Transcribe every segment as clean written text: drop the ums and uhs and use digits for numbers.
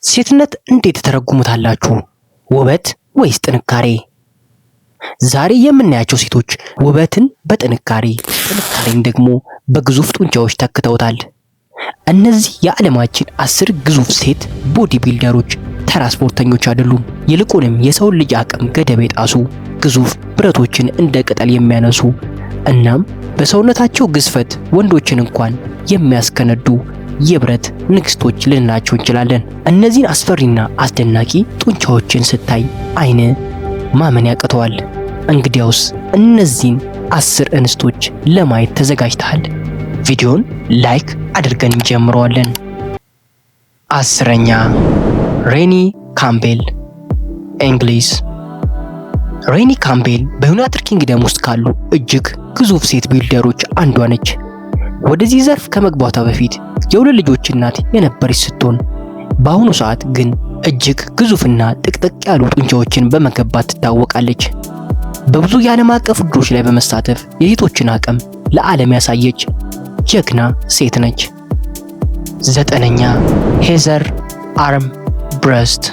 ሴትነት እንዴት ተረጉሙታላችሁ? ውበት ወይስ ጥንካሬ? ዛሬ የምናያቸው ሴቶች ውበትን በጥንካሬ ጥንካሬን ደግሞ በግዙፍ ጡንቻዎች ተክተውታል። እነዚህ የዓለማችን 10 ግዙፍ ሴት ቦዲ ቢልደሮች ተራ ስፖርተኞች አይደሉም። ይልቁንም የሰው ልጅ አቅም ገደብ የጣሱ ግዙፍ ብረቶችን እንደ ቅጠል የሚያነሱ እናም በሰውነታቸው ግዝፈት ወንዶችን እንኳን የሚያስከነዱ የብረት ንግስቶች ልንላቸው እንችላለን። እነዚህን አስፈሪና አስደናቂ ጡንቻዎችን ስታይ አይን ማመን ያቅተዋል። እንግዲያውስ እነዚህን 10 እንስቶች ለማየት ተዘጋጅተሃል? ቪዲዮን ላይክ አድርገን እንጀምረዋለን። 10ኛ ሬኒ ካምቤል እንግሊዝ። ሬኒ ካምቤል በዩናይትድ ኪንግደም ውስጥ ካሉ እጅግ ግዙፍ ሴት ቢልደሮች አንዷ ነች። ወደዚህ ዘርፍ ከመግባቷ በፊት የሁለት ልጆች እናት የነበረች ስትሆን በአሁኑ ሰዓት ግን እጅግ ግዙፍና ጥቅጥቅ ያሉ ጡንቻዎችን በመገንባት ትታወቃለች። በብዙ የዓለም አቀፍ ውድድሮች ላይ በመሳተፍ የሴቶችን አቅም ለዓለም ያሳየች ጀግና ሴት ነች። 9ኛ ሄዘር አርም ብረስት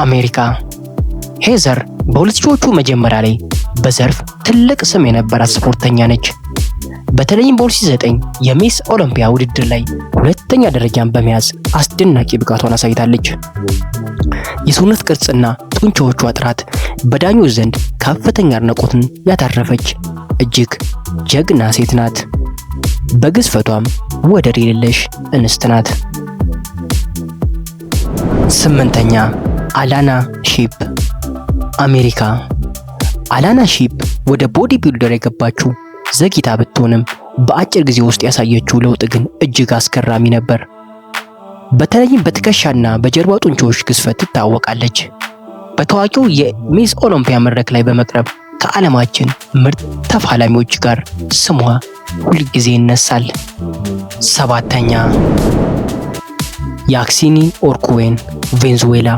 አሜሪካ። ሄዘር በ2000ዎቹ መጀመሪያ ላይ በዘርፍ ትልቅ ስም የነበራት ስፖርተኛ ነች። በተለይም በ2009 የሚስ ኦሎምፒያ ውድድር ላይ ሁለተኛ ደረጃን በመያዝ አስደናቂ ብቃቷን አሳይታለች። የሰውነት ቅርጽና ጡንቻዎቿ ጥራት በዳኞች ዘንድ ከፍተኛ አድናቆትን ያተረፈች እጅግ ጀግና ሴት ናት። በግዝፈቷም ወደር የሌለሽ እንስት ናት። 8ኛ አላና ሺፕ አሜሪካ። አላና ሺፕ ወደ ቦዲ ቢልደር የገባችው ዘግይታ ብትሆንም በአጭር ጊዜ ውስጥ ያሳየችው ለውጥ ግን እጅግ አስገራሚ ነበር። በተለይም በትከሻና በጀርባ ጡንቻዎች ግዝፈት ትታወቃለች። በታዋቂው የሚስ ኦሎምፒያ መድረክ ላይ በመቅረብ ከዓለማችን ምርጥ ተፋላሚዎች ጋር ስሟ ሁልጊዜ ይነሳል። 7ኛ ያክሲኒ ኦርኩዌን ቬንዙዌላ።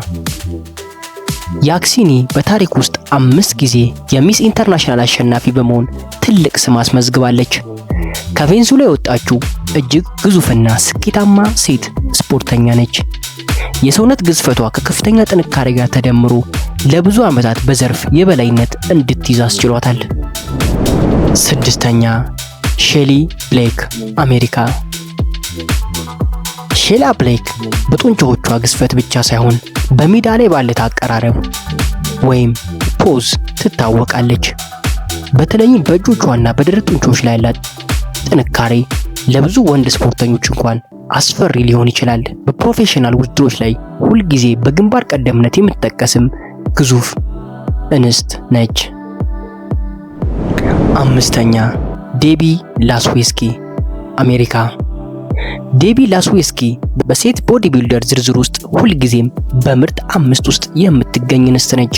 ያክሲኒ በታሪክ ውስጥ 5 ጊዜ የሚስ ኢንተርናሽናል አሸናፊ በመሆን ትልቅ ስም አስመዝግባለች። ከቬንዙዌላ የወጣችው እጅግ ግዙፍና ስኬታማ ሴት ስፖርተኛ ነች። የሰውነት ግዝፈቷ ከከፍተኛ ጥንካሬ ጋር ተደምሮ ለብዙ ዓመታት በዘርፍ የበላይነት እንድትይዝ አስችሏታል። 6ኛ ሼሊ ብሌክ አሜሪካ። ሼላ ብሌክ በጡንቻዎቿ ግዝፈት ብቻ ሳይሆን በሜዳ ላይ ባለ አቀራረብ ወይም ፖዝ ትታወቃለች። በተለይም በእጆቿና በደረት ጡንቻዎች ላይ ያላት ጥንካሬ ለብዙ ወንድ ስፖርተኞች እንኳን አስፈሪ ሊሆን ይችላል። በፕሮፌሽናል ውድድሮች ላይ ሁልጊዜ በግንባር ቀደምትነት የምትጠቀስም ግዙፍ እንስት ነች። 5ኛ ዴቢ ላስዌስኪ አሜሪካ። ዴቢ ላስዌስኪ በሴት ቦዲ ቢልደር ዝርዝር ውስጥ ሁልጊዜም በምርጥ 5 ውስጥ የምትገኝ እንስት ነች።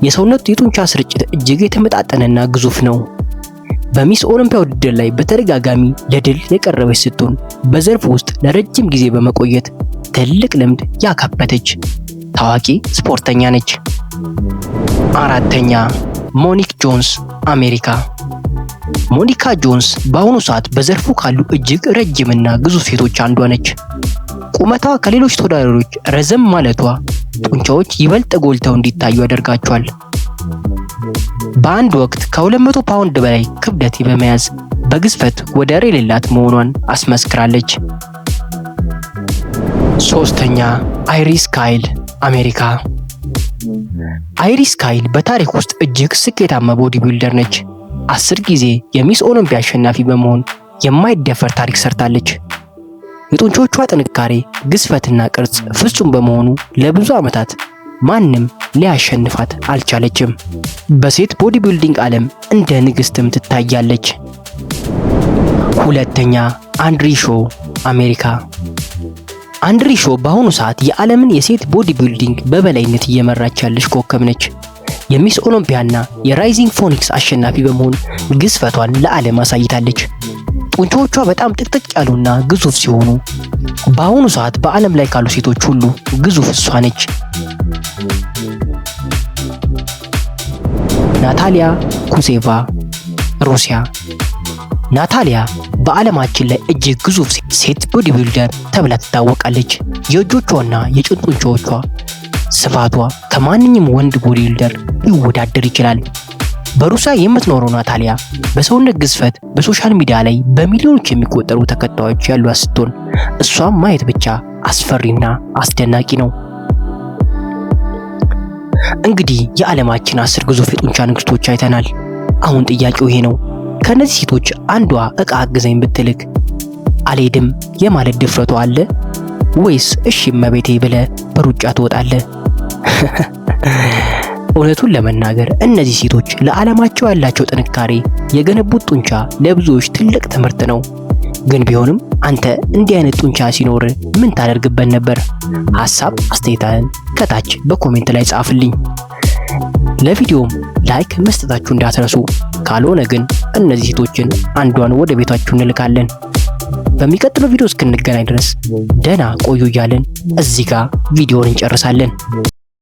የሰውነቱ የጡንቻ ስርጭት እጅግ የተመጣጠነና ግዙፍ ነው። በሚስ ኦሎምፒያ ውድድር ላይ በተደጋጋሚ ለድል የቀረበች ስትሆን በዘርፉ ውስጥ ለረጅም ጊዜ በመቆየት ትልቅ ልምድ ያካበተች ታዋቂ ስፖርተኛ ነች። 4ኛ ሞኒክ ጆንስ አሜሪካ። ሞኒካ ጆንስ በአሁኑ ሰዓት በዘርፉ ካሉ እጅግ ረጅምና ግዙፍ ሴቶች አንዷ ነች። ቁመቷ ከሌሎች ተወዳዳሪዎች ረዘም ማለቷ ጡንቻዎች ይበልጥ ጎልተው እንዲታዩ ያደርጋቸዋል። በአንድ ወቅት ከ200 ፓውንድ በላይ ክብደት በመያዝ በግዝፈት ወደር የሌላት መሆኗን አስመስክራለች። 3ኛ አይሪስ ካይል አሜሪካ። አይሪስ ካይል በታሪክ ውስጥ እጅግ ስኬታማ ቦዲ ቢልደር ነች። 10 ጊዜ የሚስ ኦሎምፒያ አሸናፊ በመሆን የማይደፈር ታሪክ ሰርታለች። የጡንቻዎቿ ጥንካሬ፣ ግዝፈትና ቅርጽ ፍጹም በመሆኑ ለብዙ ዓመታት ማንም ሊያሸንፋት አልቻለችም። በሴት ቦዲ ቢልዲንግ ዓለም እንደ ንግስትም ትታያለች። 2ኛ አንድሪ ሾ አሜሪካ። አንድሪ ሾ በአሁኑ ሰዓት የዓለምን የሴት ቦዲ ቢልዲንግ በበላይነት እየመራች ያለች ኮከብ ነች። የሚስ ኦሎምፒያና የራይዚንግ ፎኒክስ አሸናፊ በመሆን ግዝፈቷን ለዓለም አሳይታለች። ጡንቻዎቿ በጣም ጥቅጥቅ ያሉና ግዙፍ ሲሆኑ በአሁኑ ሰዓት በዓለም ላይ ካሉ ሴቶች ሁሉ ግዙፍ እሷ ነች። ናታሊያ ኩሴቫ ሩሲያ። ናታሊያ በዓለማችን ላይ እጅግ ግዙፍ ሴት ቦዲ ቢልደር ተብላ ትታወቃለች። የእጆቿና የጭን ጡንቻዎቿ ስፋቷ ከማንኛውም ወንድ ቦዲ ቢልደር ሊወዳደር ይችላል። በሩሲያ የምትኖረው ናታሊያ በሰውነት ግዝፈት በሶሻል ሚዲያ ላይ በሚሊዮኖች የሚቆጠሩ ተከታዮች ያሏት ስትሆን እሷም ማየት ብቻ አስፈሪና አስደናቂ ነው። እንግዲህ የዓለማችን 10 ግዙፍ የጡንቻ ንግስቶች አይተናል። አሁን ጥያቄው ይሄ ነው። ከነዚህ ሴቶች አንዷ ዕቃ አግዘኝ ብትልክ አልሄድም የማለት ድፍረቷ አለ ወይስ እሺ እመቤቴ ብለህ በሩጫ ትወጣለህ? እውነቱን ለመናገር እነዚህ ሴቶች ለዓለማቸው ያላቸው ጥንካሬ የገነቡት ጡንቻ ለብዙዎች ትልቅ ትምህርት ነው። ግን ቢሆንም አንተ እንዲህ አይነት ጡንቻ ሲኖር ምን ታደርግበት ነበር? ሐሳብ አስተያየትህን ከታች በኮሜንት ላይ ጻፍልኝ። ለቪዲዮም ላይክ መስጠታችሁ እንዳትረሱ። ካልሆነ ግን እነዚህ ሴቶችን አንዷን ወደ ቤታችሁ እንልካለን። በሚቀጥለው ቪዲዮ እስክንገናኝ ድረስ ደህና ቆዩ እያለን እዚህ ጋር ቪዲዮውን እንጨርሳለን።